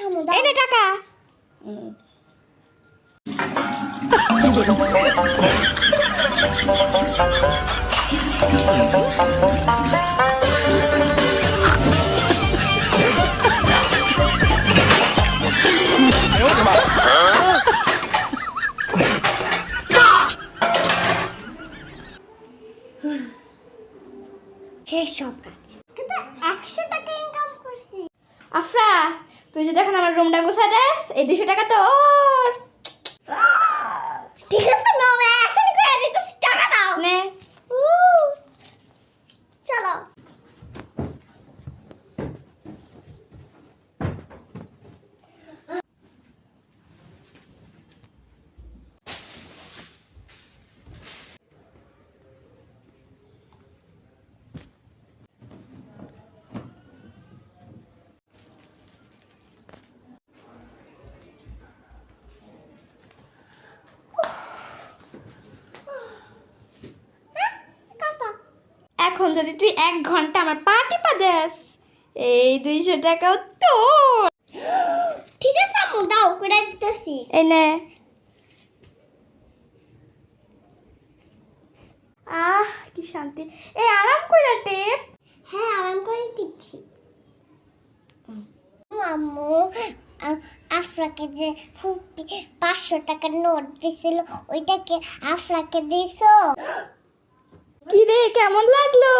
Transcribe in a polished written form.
আম্মু দাও। এই নে টাকা। শেষ সব কাজ। কিন্তু 100 টাকা ইনকাম করছি। আফরা তুই যদি এখন আমার রুমটা গুছা দেস এই 200 টাকা তোর। ঠিক আছে মামা, এখনই করে দিতেছি, টাকা দাও। নে চলো। এখন যদি তুই 1 ঘন্টা আমার পা টিপা দেস এই 200 টাকাও তোর। ঠিক আছে আম্মু দাও, করে দিতেছি। এই নে। আহ কি শান্তি। এই আরাম কইরা টেপ। হ্যাঁ আরাম করে টিপছি। আম্মু আফরাকে যে 500 টাকার নোট দিছিল ওইটাকে আফরাকে দিছো? কি রে কেমন লাগলো?